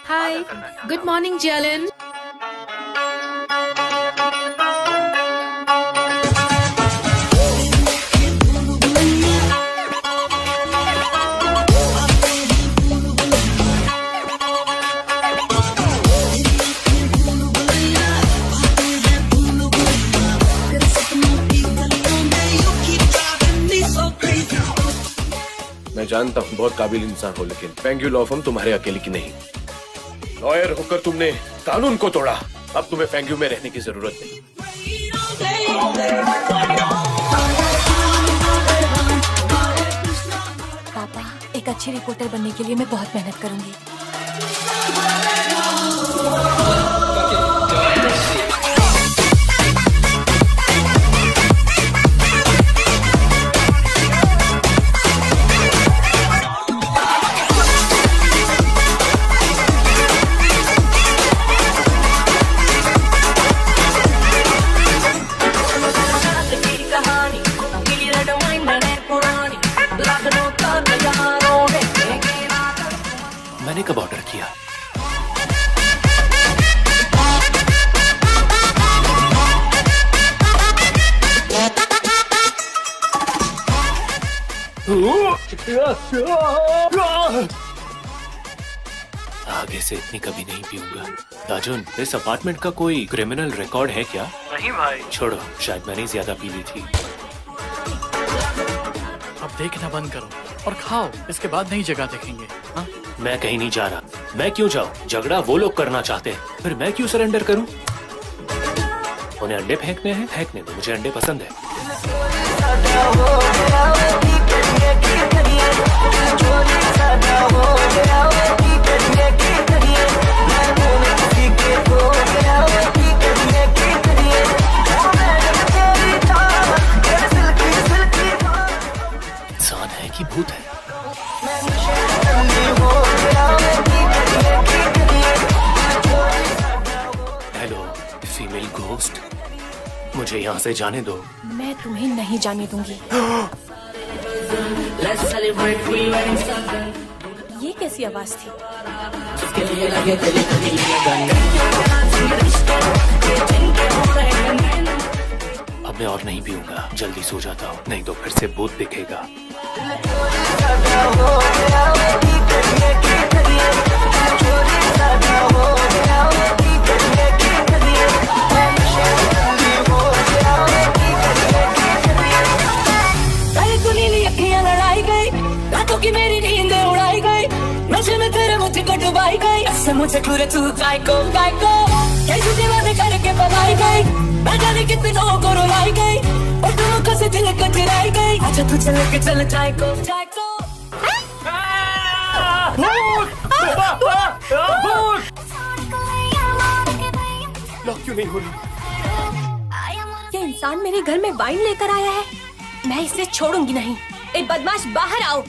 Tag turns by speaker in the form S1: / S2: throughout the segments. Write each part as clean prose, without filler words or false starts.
S1: हाय, good morning जलन।
S2: मैं जानता हूँ बहुत काबिल इंसान हो, लेकिन फेंग्यू लॉ फर्म तुम्हारे अकेले की नहीं। लॉयर होकर तुमने कानून को तोड़ा, अब तुम्हें फेंग्यू में रहने की जरूरत नहीं।
S1: पापा, एक अच्छी रिपोर्टर बनने के लिए मैं बहुत मेहनत करूंगी।
S2: मैंने कब ऑर्डर किया? आगे से इतनी कभी नहीं पीऊंगा। राजन, इस अपार्टमेंट का कोई क्रिमिनल रिकॉर्ड है क्या?
S3: नहीं भाई।
S2: छोड़ो, शायद मैंने ज्यादा पी ली थी।
S3: अब देखना बंद करो और खाओ, इसके बाद नई जगह देखेंगे। हाँ?
S2: मैं कहीं नहीं जा रहा। मैं क्यों जाऊँ? झगड़ा वो लोग करना चाहते हैं, फिर मैं क्यों सरेंडर करूँ? उन्हें अंडे फेंकने हैं, फेंकने दो, मुझे अंडे पसंद है। इंसान है कि भूत है? हेलो फीमेल घोस्ट, मुझे यहाँ से जाने दो।
S1: मैं तुम्हें नहीं जाने दूंगी। ये कैसी आवाज थी?
S2: अब मैं और नहीं पीऊंगा, जल्दी सो जाता हूँ, नहीं तो फिर से भूत दिखेगा।
S4: की मेरी नींद उड़ाई गई, नशे में तेरे मुझे को डुबाई गई, ऐसे मुझे घूरे तू गायको कैसी दीवाने करके पलाई गई, न जाने कितनों को रुलाई गई, और दोनों को से दिल कचराई गई, अच्छा तू चल के चल जायको।
S2: लॉक क्यों नहीं हो रही?
S1: ये इंसान मेरे घर में वाइन लेकर आया है, मैं इसे छोड़ूंगी नहीं। ए बदमाश, बाहर आओ।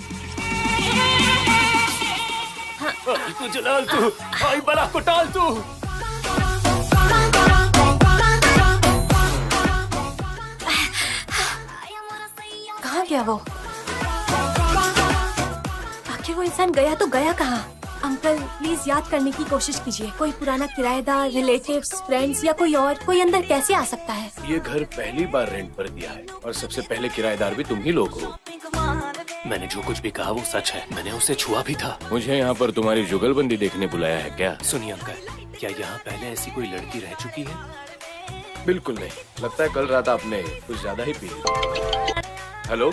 S2: तू जलाल, तू आई बला को टाल, तू
S1: कहाँ गया वो? आखिर वो इंसान गया तो गया कहाँ? अंकल प्लीज याद करने की कोशिश कीजिए, कोई पुराना किराएदार, रिलेटिव्स, फ्रेंड्स या कोई और, कोई अंदर कैसे आ सकता है?
S2: ये घर पहली बार रेंट पर दिया है और सबसे पहले किराएदार भी तुम ही लोग हो। मैंने जो कुछ भी कहा वो सच है, मैंने उसे छुआ भी था। मुझे यहाँ पर तुम्हारी जुगलबंदी देखने बुलाया है क्या? सुनिए अंकल, क्या यहाँ पहले ऐसी कोई लड़की रह चुकी है? बिल्कुल नहीं, लगता है कल रात आपने कुछ ज्यादा ही पी। हेलो,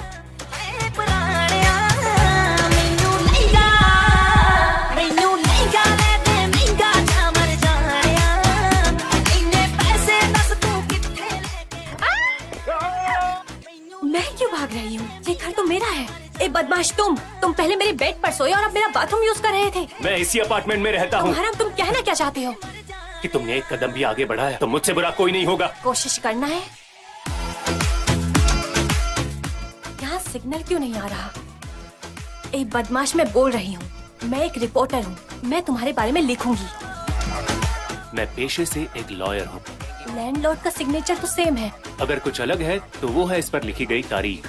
S1: मैं क्यों भाग रही हूँ? ये घर तो मेरा है। ए बदमाश, तुम पहले मेरे बेड पर सोए और अब मेरा बाथरूम यूज कर रहे थे।
S2: मैं इसी अपार्टमेंट में रहता हूँ।
S1: तुम कहना क्या चाहते हो?
S2: कि तुमने एक कदम भी आगे बढ़ाया तो मुझसे बुरा कोई नहीं होगा।
S1: कोशिश करना है। यहाँ सिग्नल क्यों नहीं आ रहा? ए बदमाश, मैं बोल रही हूँ, मैं एक रिपोर्टर हूँ, मैं तुम्हारे बारे में लिखूंगी।
S2: मैं पेशे से एक लॉयर हूँ।
S1: लैंडलॉर्ड का सिग्नेचर तो सेम है।
S2: अगर कुछ अलग है तो वो है इस पर लिखी गई तारीख।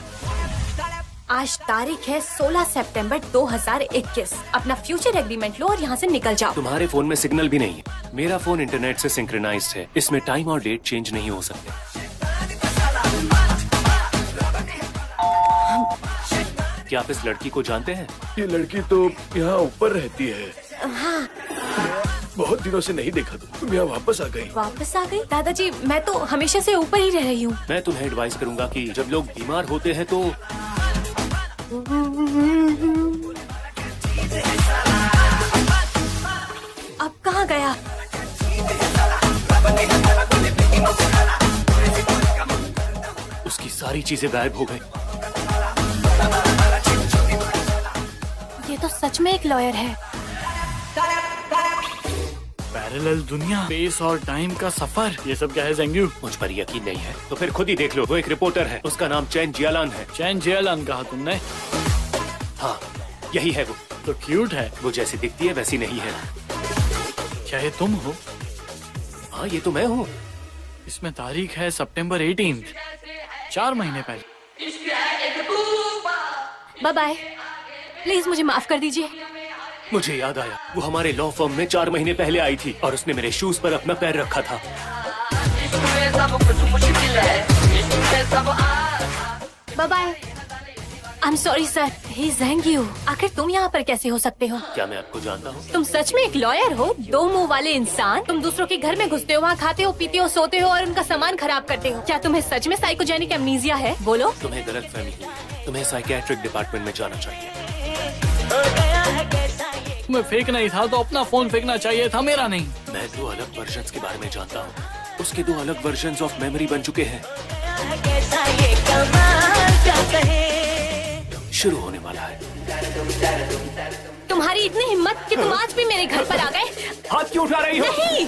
S1: आज तारीख है 16 सितंबर 2021। अपना फ्यूचर एग्रीमेंट लो और यहाँ से निकल जाओ।
S2: तुम्हारे फोन में सिग्नल भी नहीं है। मेरा फोन इंटरनेट से सिंक्रोनाइज्ड है। इसमें टाइम और डेट चेंज नहीं हो सकते। क्या आप इस लड़की को जानते हैं?
S5: ये लड़की तो यहाँ ऊपर रहती है।
S1: हाँ।
S5: बहुत दिनों से नहीं देखा तुम यहाँ वापस आ गई।
S1: वापस आ गई? दादाजी मैं तो हमेशा से ऊपर ही रह रही हूँ।
S2: मैं तुम्हें एडवाइस करूंगा कि जब लोग बीमार होते हैं तो
S1: अब कहाँ गया?
S2: उसकी सारी चीजें गायब हो गई।
S1: ये तो सच में एक लॉयर है।
S3: पैरेलल दुनिया, स्पेस और टाइम का सफर, ये सब क्या है ज़ेंग्यू?
S2: मुझ पर यकीन नहीं है तो फिर खुद ही देख लो। वो एक रिपोर्टर है। उसका नाम चैन जियालान है।
S3: चैन जियालान कहा तुमने?
S2: हाँ, यही है वो।
S3: तो क्यूट है।
S2: वो जैसी दिखती है वैसी नहीं है।
S3: क्या ये तुम हो?
S2: हाँ, ये तो मैं हूँ।
S3: इसमें तारीख है सितंबर 18, 4 महीने पहले।
S1: Bye bye. प्लीज मुझे माफ कर दीजिए।
S2: मुझे याद आया, वो हमारे लॉ फर्म में 4 महीने पहले आई थी और उसने मेरे शूज पर अपना पैर रखा था।
S1: Bye bye. I am sorry sir, ही ज़ेंग्यू। आखिर तुम यहाँ पर कैसे हो सकते हो?
S2: क्या मैं आपको जानता हूँ?
S1: तुम सच में एक लॉयर हो? दो मुंह वाले इंसान। तुम दूसरों के घर में घुसते हो, वहाँ खाते हो, पीते हो, सोते हो और उनका सामान खराब करते हो। क्या तुम्हें सच में साइकोजेनिक एमनीजिया है? बोलो।
S2: तुम्हें गलतफहमी हुई। तुम्हें साइकियाट्रिक डिपार्टमेंट में जाना चाहिए।
S3: तुम्हें फेंकना ही था तो अपना फोन फेंकना चाहिए था, मेरा नहीं।
S2: मैं 2 अलग वर्जन्स के बारे में जानता हूँ। उसके 2 अलग वर्जन्स ऑफ मेमोरी बन चुके हैं। शुरू होने वाला है।
S1: तुम्हारी इतनी हिम्मत कि तुम आज भी मेरे घर पर आ गए?
S2: हाथ क्यों उठा रही हो?
S1: नहीं,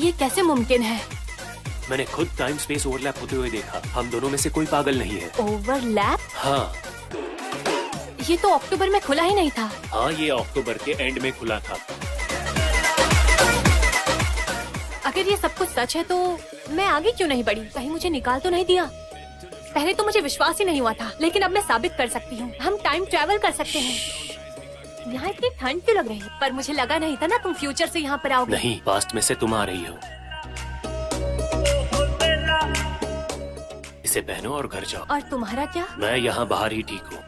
S1: ये कैसे मुमकिन है?
S2: मैंने खुद टाइम स्पेस ओवरलैप होते हुए देखा। हम दोनों में से कोई पागल नहीं है।
S1: ओवरलैप?
S2: हाँ।
S1: ये तो अक्टूबर में खुला ही नहीं था।
S2: हाँ, ये अक्टूबर के एंड में खुला था।
S1: अगर ये सब कुछ सच है तो मैं आगे क्यों नहीं बढ़ी? कहीं मुझे निकाल तो नहीं दिया? पहले तो मुझे विश्वास ही नहीं हुआ था, लेकिन अब मैं साबित कर सकती हूँ। हम टाइम ट्रैवल कर सकते हैं। यहाँ इतनी ठंड क्यों लग रही है? पर मुझे लगा नहीं था ना तुम फ्यूचर से यहाँ पर आओगे।
S2: नहीं, पास्ट में से तुम आ रही हो। इसे पहनो और घर जाओ।
S1: और तुम्हारा क्या?
S2: मैं यहाँ बाहर ही ठीक हूँ।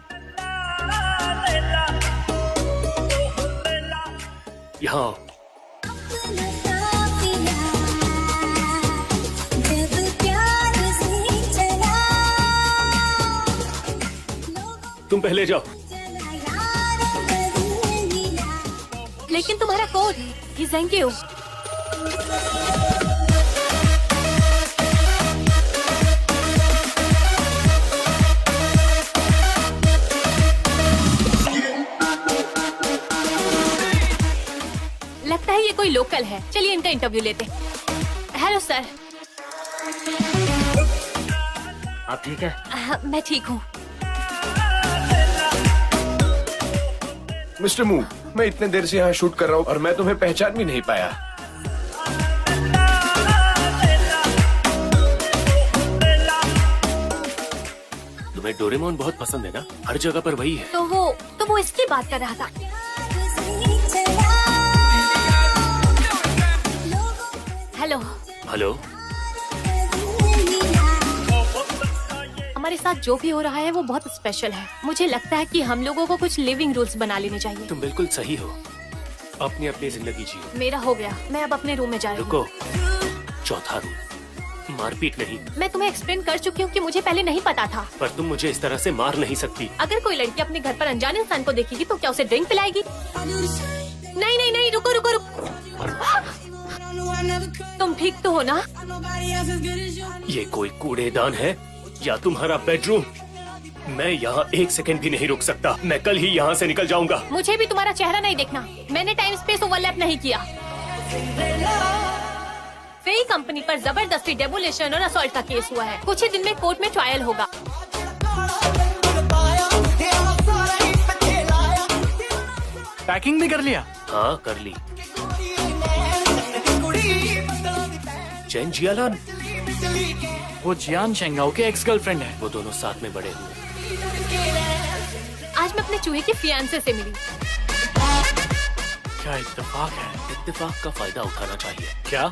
S2: यहाँ आओ। तुम पहले जाओ।
S1: लेकिन तुम्हारा कोड ही ज़ेंग्यू। लगता है ये कोई लोकल है। चलिए इनका इंटरव्यू लेते। Hello sir.
S6: आप ठीक है?
S1: मैं ठीक हूँ।
S5: मिस्टर मू, मैं इतने देर से यहाँ शूट कर रहा हूँ और मैं तुम्हें पहचान भी नहीं पाया।
S2: तुम्हें डोरेमोन बहुत पसंद है ना? हर जगह पर वही है।
S1: तो वो इसकी बात कर रहा था। हेलो।
S2: हेलो।
S1: हमारे साथ जो भी हो रहा है वो बहुत स्पेशल है। मुझे लगता है कि हम लोगों को कुछ लिविंग रूल्स बना लेने चाहिए।
S2: तुम बिल्कुल सही हो। अपनी अपनी जिंदगी जियो।
S1: मेरा हो गया। मैं अब अपने रूम में जा रही हूँ।
S2: रुको। चौथा रूल, मारपीट नहीं।
S1: मैं तुम्हें एक्सप्लेन कर चुकी हूँ कि मुझे पहले नहीं पता था।
S2: पर तुम मुझे इस तरह से मार नहीं सकती।
S1: अगर कोई लड़की अपने घर पर अनजाने इंसान को देखेगी तो क्या उसे ड्रिंक पिलाएगी? नहीं नहीं नहीं, रुको रुको रुको। तुम ठीक तो हो ना?
S2: ये कोई कूड़ेदान है या तुम्हारा बेडरूम? मैं यहाँ 1 सेकंड भी नहीं रुक सकता। मैं कल ही यहाँ से निकल जाऊंगा।
S1: मुझे भी तुम्हारा चेहरा नहीं देखना। मैंने टाइम स्पेस ओवरलैप नहीं किया। फेई कंपनी पर जबरदस्ती डेमोलिशन और असॉल्ट का केस हुआ है। कुछ ही दिन में कोर्ट में ट्रायल होगा।
S3: पैकिंग भी कर लिया?
S2: हाँ, कर ली। चैन जियालान,
S3: वो जियान शेंगाओ के एक्स गर्लफ्रेंड है।
S2: वो दोनों साथ में बड़े हुए।
S1: आज मैं अपने चूहे की फियांसे से मिली।
S3: क्या इत्तेफाक है।
S2: इत्तेफाक का फायदा उठाना चाहिए।
S3: क्या?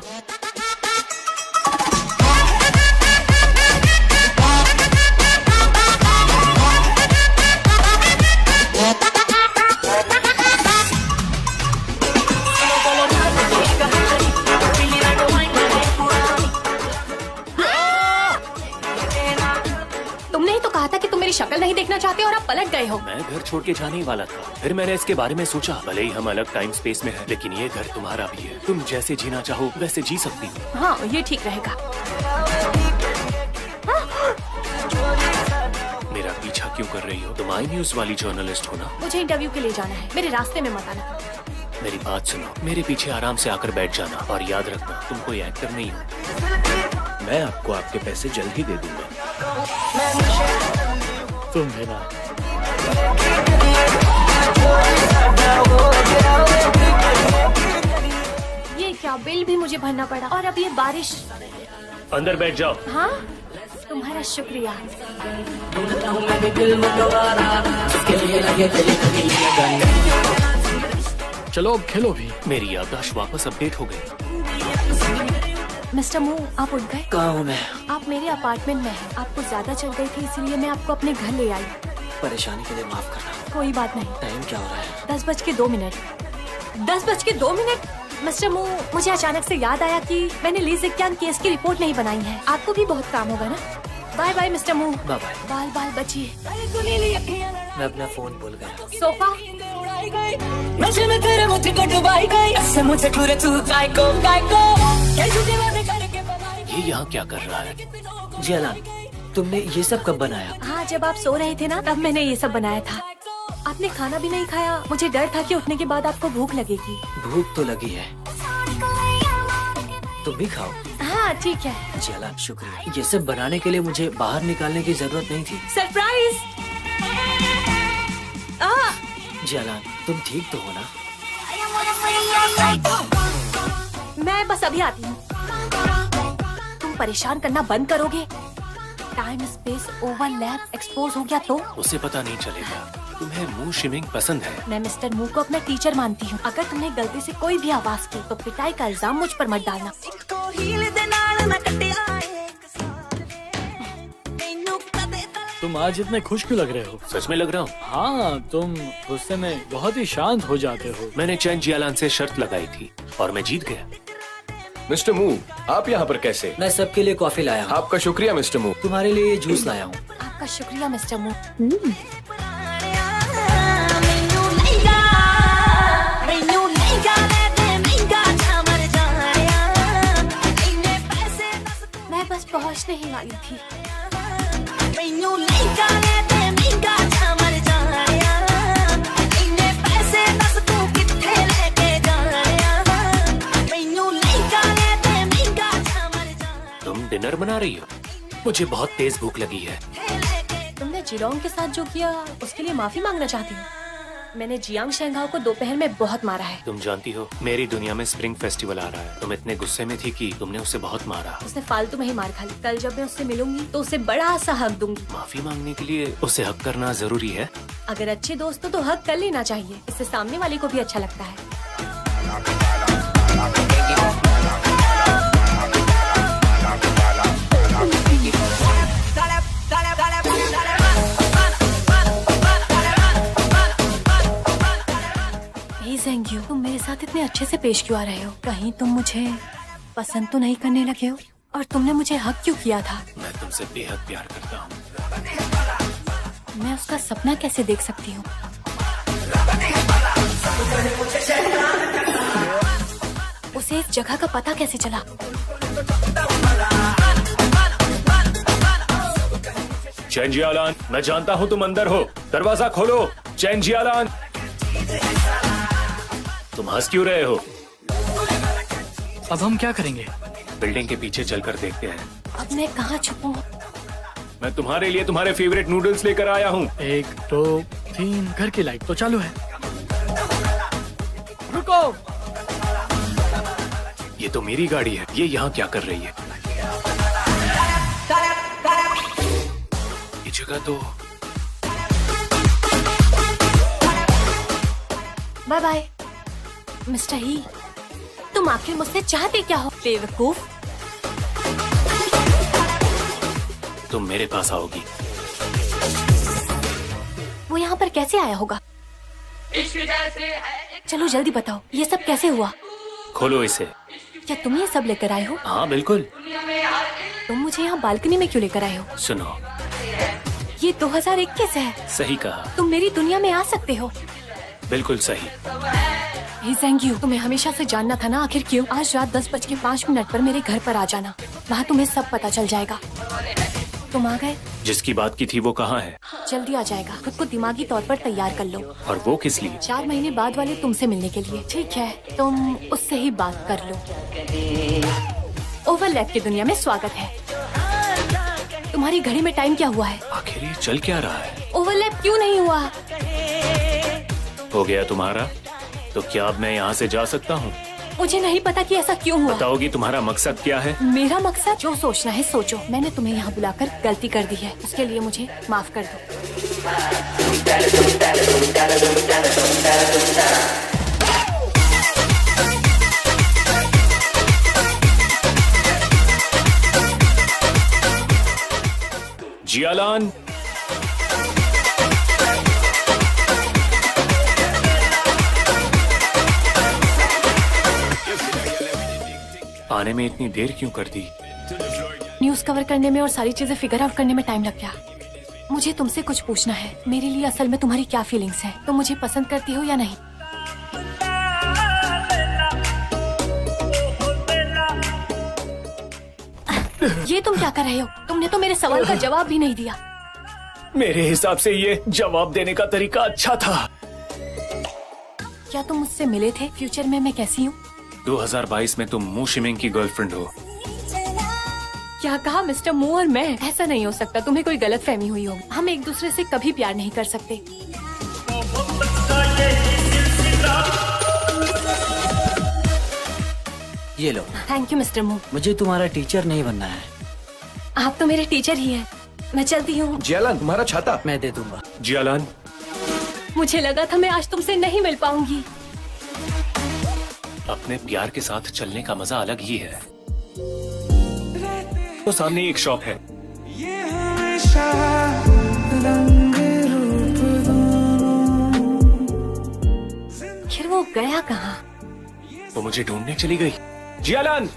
S1: तुमने ही तो कहा था कि तुम मेरी शक्ल नहीं देखना चाहते और आप पलट गए हो।
S2: मैं घर छोड़ के जाने ही वाला था, फिर मैंने इसके बारे में सोचा, भले ही हम अलग टाइम स्पेस में हैं, लेकिन ये घर तुम्हारा भी है। तुम जैसे जीना चाहो वैसे जी सकती हो।
S1: हाँ, ये ठीक रहेगा।
S2: मेरा पीछा क्यों कर रही हो? तुम आई न्यूज वाली जर्नलिस्ट हो ना?
S1: मुझे इंटरव्यू के लिए जाना है, मेरे रास्ते में मत आना।
S2: मेरी बात सुनो, मेरे पीछे आराम से आकर बैठ जाना और याद रखना तुम कोई एक्टर नहीं हो। मैं आपको आपके पैसे जल्द ही दे दूंगा।
S3: तुम है ना।
S1: ये क्या, बिल भी मुझे भरना पड़ा और अब ये बारिश।
S2: अंदर बैठ जाओ।
S1: हाँ, तुम्हारा शुक्रिया।
S3: चलो अब खेलो भी।
S2: मेरी याददाश्त वापस अपडेट हो गई।
S1: मिस्टर मू, आप उठ गए?
S6: कहाँ हूँ मैं?
S1: आप मेरे अपार्टमेंट में हैं। आपको ज्यादा चल गई थी, इसलिए मैं आपको अपने घर ले आई।
S6: परेशानी के लिए माफ करना।
S1: कोई बात नहीं।
S6: टाइम क्या हो रहा है?
S1: 10:02। 10:02। मिस्टर मू, मुझे अचानक से याद आया कि मैंने ली जिक्यान केस की रिपोर्ट नहीं बनाई है। आपको भी बहुत काम होगा ना। Bye bye mister Moo.
S6: Bye bye.
S1: बाल बाल बचिए।
S6: मैं अपना फोन भूल गया।
S1: सोफा।
S4: नशे में तेरे मुझको डुबाई गई, ऐसे मुझे घूरे तू गायको गायको, ये झूठी बातें करके पलाई।
S2: ये यहाँ क्या कर रहा है?
S6: जी अलान, तुमने ये सब कब बनाया?
S1: हाँ, जब आप सो रहे थे ना, तब मैंने ये सब बनाया था। आपने खाना भी नहीं खाया। मुझे डर था कि उठने के बाद आपको भूख लगेगी।
S6: भूख तो लगी है, तुम भी खाओ।
S1: हाँ ठीक है।
S6: जी अलान, शुक्रिया। ये सब बनाने के लिए मुझे बाहर निकालने की जरूरत नहीं थी।
S1: सरप्राइज।
S6: जी अलान, तुम ठीक तो हो ना?
S1: मैं बस अभी आती हूँ। तुम परेशान करना बंद करोगे? टाइम स्पेस ओवरलैप एक्सपोज हो गया तो?
S2: उसे पता नहीं चलेगा। तुम्हें मूव शिमिंग पसंद है।
S1: मैं मिस्टर मू को अपना टीचर मानती हूँ। अगर तुमने गलती से कोई भी आवाज की तो पिटाई का इल्जाम मुझ पर मत डालना।
S3: तुम आज इतने खुश क्यों लग रहे हो?
S2: सच में लग रहा हूँ।
S3: हाँ, तुम गुस्से में बहुत ही शांत हो जाते हो।
S2: मैंने चैन जियालान से शर्त लगाई थी और मैं जीत गया।
S5: मिस्टर मू, आप यहाँ पर कैसे?
S6: मैं सबके लिए कॉफी लाया हूँ।
S5: आपका शुक्रिया मिस्टर मू।
S6: तुम्हारे लिए जूस लाया हूँ।
S1: आपका शुक्रिया मिस्टर मू। मैं बस पहुँचने ही वाली थी।
S2: तुम डिनर बना रही हो? मुझे बहुत तेज भूख लगी है।
S1: तुमने जिरोंग के साथ जो किया उसके लिए माफी मांगना चाहती हूँ। मैंने जियांग शेंगाओ को दोपहर में बहुत मारा है।
S2: तुम जानती हो, मेरी दुनिया में स्प्रिंग फेस्टिवल आ रहा है। तुम इतने गुस्से में थी कि तुमने उसे बहुत मारा।
S1: उसने फालतू में ही मार खा ली। कल जब मैं उससे मिलूंगी तो उसे बड़ा सा हक दूंगी।
S2: माफी मांगने के लिए उसे हक करना जरूरी है।
S1: अगर अच्छे दोस्त हो तो हक कर लेना चाहिए। इससे सामने वाले को भी अच्छा लगता है। Thank you. तुम मेरे साथ इतने अच्छे से पेश क्यों आ रहे हो? कहीं तुम मुझे पसंद तो नहीं करने लगे हो? और तुमने मुझे हक क्यों किया था?
S2: मैं तुमसे बेहद प्यार करता हूँ।
S1: मैं उसका सपना कैसे देख सकती हूँ? उसे इस जगह का पता कैसे चला?
S2: चैन जियालान, मैं जानता हूँ तुम अंदर हो। दरवाजा खोलो। चैन जियालान, तुम हंस क्यों रहे हो?
S3: अब हम क्या करेंगे?
S2: बिल्डिंग के पीछे चलकर देखते हैं।
S1: अब मैं कहाँ छुपूं?
S2: मैं तुम्हारे लिए तुम्हारे फेवरेट नूडल्स लेकर आया हूँ।
S3: 1 2 3, घर की लाइट तो चालू है। रुको।
S2: ये तो मेरी गाड़ी है। ये यहाँ क्या कर रही है? इसका तो
S1: बाय बाय मिस्टर ही। तुम आखिर मुझसे चाहते क्या हो बेवकूफ?
S2: तुम मेरे पास आओगी।
S1: वो यहाँ पर कैसे आया होगा? चलो जल्दी बताओ, ये सब कैसे हुआ?
S2: खोलो इसे।
S1: क्या तुम ये सब लेकर आए हो?
S2: हाँ बिल्कुल।
S1: तुम मुझे यहाँ बालकनी में क्यों लेकर आए हो?
S2: सुनो,
S1: ये 2021 है।
S2: सही कहा।
S1: तुम मेरी दुनिया में आ सकते हो।
S2: बिल्कुल सही।
S1: Hey thank you. तुम्हें हमेशा से जानना था ना आखिर क्यों? आज रात 10:05 पर मेरे घर पर आ जाना, वहाँ तुम्हें सब पता चल जाएगा। तुम आ गए?
S2: जिसकी बात की थी वो कहाँ है?
S1: जल्दी आ जाएगा। खुद को दिमागी तौर पर तैयार कर लो।
S2: और वो किस लिए?
S1: 4 महीने बाद वाले तुमसे मिलने के लिए। ठीक है, तुम उससे ही बात कर लो। ओवरलैप की दुनिया में स्वागत है। तुम्हारी घड़ी में टाइम क्या हुआ है?
S2: आखिर ये चल क्या रहा है?
S1: ओवरलैप क्यों नहीं हुआ?
S2: हो गया तुम्हारा? तो क्या अब मैं यहाँ से जा सकता हूँ?
S1: मुझे नहीं पता कि ऐसा क्यों हुआ।
S2: बताओगी तुम्हारा मकसद क्या है?
S1: मेरा मकसद जो सोचना है सोचो। मैंने तुम्हें यहाँ बुलाकर गलती कर दी है, उसके लिए मुझे माफ कर दो।
S2: जियालान, आने में इतनी देर क्यों कर दी?
S1: न्यूज कवर करने में और सारी चीजें फिगर आउट करने में टाइम लग गया। मुझे तुमसे कुछ पूछना है। मेरे लिए असल में तुम्हारी क्या फीलिंग्स हैं? तुम मुझे पसंद करती हो या नहीं? ये तुम क्या कर रहे हो? तुमने तो मेरे सवाल का जवाब भी नहीं दिया।
S2: मेरे हिसाब से ये जवाब देने का तरीका अच्छा था।
S1: क्या तुम मुझसे मिले थे? फ्यूचर में मैं कैसी हूँ?
S2: 2022 में तुम मू शिमिंग की गर्लफ्रेंड हो।
S1: क्या कहा मिस्टर मू? और मैं? ऐसा नहीं हो सकता, तुम्हें कोई गलत फहमी हुई होगी। हम एक दूसरे से कभी प्यार नहीं कर सकते।
S6: ये लो।
S1: थैंक यू मिस्टर मू।
S6: मुझे तुम्हारा टीचर नहीं बनना है।
S1: आप तो मेरे टीचर ही हैं। मैं चलती हूँ।
S5: जियालान, तुम्हारा छाता।
S6: मैं दे दूंगा।
S2: जियालान,
S1: मुझे लगा था मैं आज तुमसे नहीं मिल पाऊंगी।
S2: अपने प्यार के साथ चलने का मजा अलग ही है। तो सामने एक शॉप है।
S1: फिर वो गया कहाँ?
S2: वो मुझे ढूंढने चली गई। जियालान,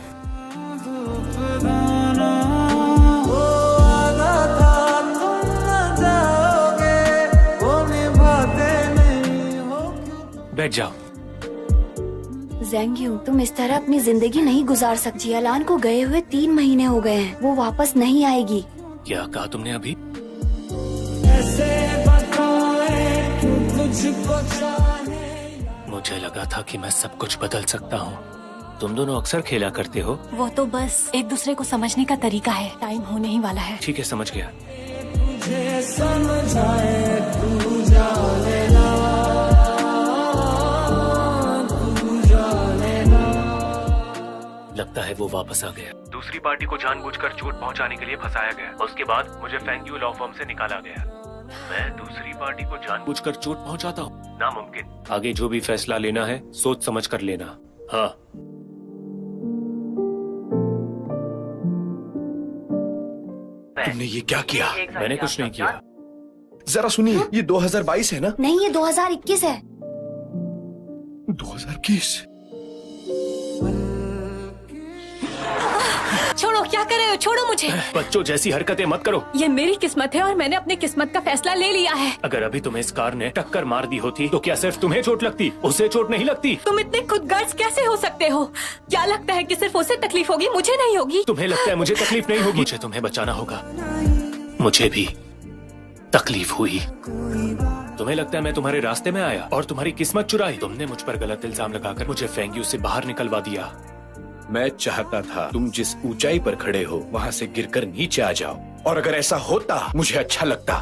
S2: बैठ जाओ।
S7: ज़ेंग्यू, तुम इस तरह अपनी जिंदगी नहीं गुजार सकती। जियालान को गए हुए 3 महीने हो गए हैं। वो वापस नहीं आएगी।
S2: क्या कहा तुमने अभी? मुझे लगा था कि मैं सब कुछ बदल सकता हूँ। तुम दोनों अक्सर खेला करते हो।
S1: वो तो बस एक दूसरे को समझने का तरीका है। टाइम होने ही वाला है।
S2: ठीक है, समझ गया। लगता है वो वापस आ गया। दूसरी पार्टी को जानबूझकर चोट पहुंचाने के लिए फंसाया गया। उसके बाद मुझे फैंग यू लॉ फर्म से निकाला गया। मैं दूसरी पार्टी को जानबूझकर चोट पहुंचाता हूँ? नामुमकिन। आगे जो भी फैसला लेना है सोच समझ कर लेना। हाँ।
S5: तुमने ये क्या किया?
S2: मैंने कुछ नहीं किया।
S5: जरा सुनिए, ये 2022 है ना?
S7: नहीं, ये 2021 है।
S5: 2021?
S1: छोड़ो, क्या कर रहे हो? छोड़ो मुझे।
S2: बच्चों जैसी हरकतें मत करो।
S1: ये मेरी किस्मत है और मैंने अपनी किस्मत का फैसला ले लिया है।
S2: अगर अभी तुम्हें इस कार ने टक्कर मार दी होती तो क्या सिर्फ तुम्हें चोट लगती, उसे चोट नहीं लगती?
S1: तुम इतने खुदगर्ज कैसे हो सकते हो? क्या लगता है कि सिर्फ उसे तकलीफ होगी, मुझे नहीं होगी?
S2: तुम्हें लगता है मुझे तकलीफ नहीं होगी? मुझे तुम्हें बचाना होगा। मुझे भी तकलीफ हुई। तुम्हें लगता है मैं तुम्हारे रास्ते में आया और तुम्हारी किस्मत चुराई? तुमने मुझ पर गलत इल्जाम लगाकर मुझे फैंग यू से बाहर निकलवा दिया।
S5: मैं चाहता था तुम जिस ऊंचाई पर खड़े हो वहाँ से गिरकर नीचे आ जाओ, और अगर ऐसा होता मुझे अच्छा लगता।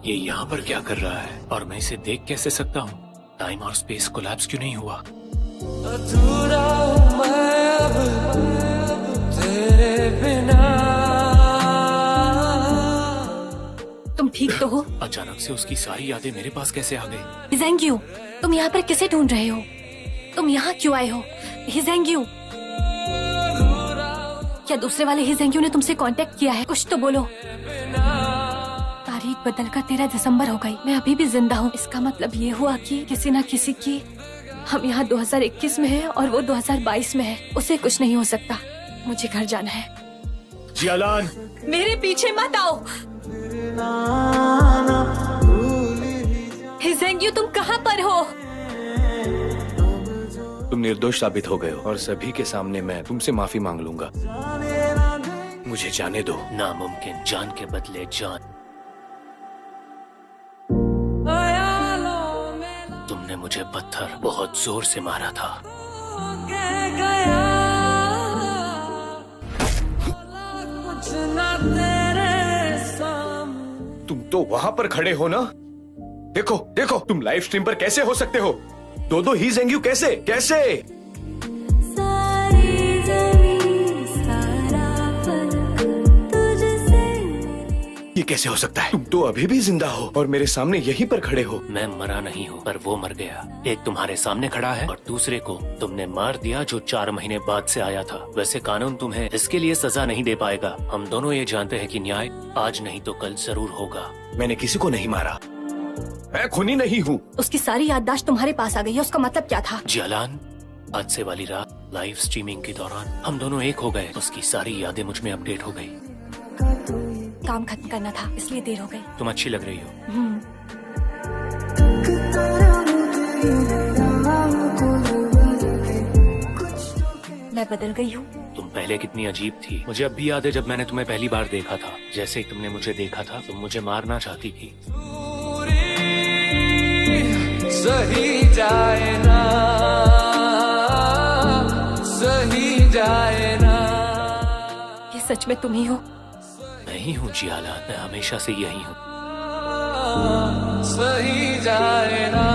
S2: ये यहाँ पर क्या कर रहा है और मैं इसे देख कैसे सकता हूँ? टाइम और स्पेस कोलैप्स क्यों नहीं हुआ?
S4: अधूरा हूँ मैं अब तेरे बिना।
S1: तुम ठीक तो हो?
S2: अचानक से उसकी सारी यादें मेरे पास कैसे आ गई?
S1: हिजेंग्यू, तुम यहाँ पर किसे ढूंढ रहे हो? तुम यहाँ क्यों आए हो? हिजेंग्यू, क्या दूसरे वाले हिजेंग्यू ने तुमसे कांटेक्ट किया है? कुछ तो बोलो। तारीख बदलकर 13 दिसंबर हो गई। मैं अभी भी जिंदा हूँ। इसका मतलब ये हुआ कि किसी न किसी की, हम यहाँ 2021 में हैं और वो 2022 में है। उसे कुछ नहीं हो सकता। मुझे घर जाना है।
S5: जियालान,
S1: मेरे पीछे मत आओ। हिजेंग्यू, तुम कहाँ पर हो?
S5: तुम निर्दोष साबित हो गए हो और सभी के सामने मैं तुमसे माफी मांग लूंगा। मुझे जाने दो।
S2: नामुमकिन, जान के बदले जान। तुमने मुझे पत्थर बहुत जोर से मारा था।
S5: तुम तो वहां पर खड़े हो ना? देखो देखो, तुम लाइव स्ट्रीम पर कैसे हो सकते हो? दो ही जेंग्यू कैसे कैसे? ये कैसे हो सकता है? तुम तो अभी भी जिंदा हो और मेरे सामने यहीं पर खड़े हो।
S2: मैं मरा नहीं हूँ, पर वो मर गया। एक तुम्हारे सामने खड़ा है और दूसरे को तुमने मार दिया, जो 4 महीने बाद से आया था। वैसे कानून तुम्हें इसके लिए सजा नहीं दे पाएगा। हम दोनों ये जानते हैं कि न्याय आज नहीं तो कल जरूर होगा।
S5: मैंने किसी को नहीं मारा। मैं खूनी नहीं हूँ।
S1: उसकी सारी याददाश्त तुम्हारे पास आ गई है। उसका मतलब क्या था?
S2: जियालान, आज से वाली रात लाइव स्ट्रीमिंग के दौरान हम दोनों एक हो गए। उसकी सारी यादें मुझ में अपडेट हो गई।
S1: काम खत्म करना था, इसलिए देर हो गई।
S2: तुम अच्छी लग रही हो।
S1: मैं बदल गई हूँ।
S2: तुम पहले कितनी अजीब थी। मुझे अब भी याद है जब मैंने तुम्हें पहली बार देखा था। जैसे ही तुमने मुझे देखा था, तुम मुझे मारना चाहती थी।
S4: सही जाए ना, सही जाए ना।
S1: ये सच में तुम ही हो?
S2: मैं ही हूँ जियालान, मैं हमेशा से यही हूँ।
S4: सही जाए ना।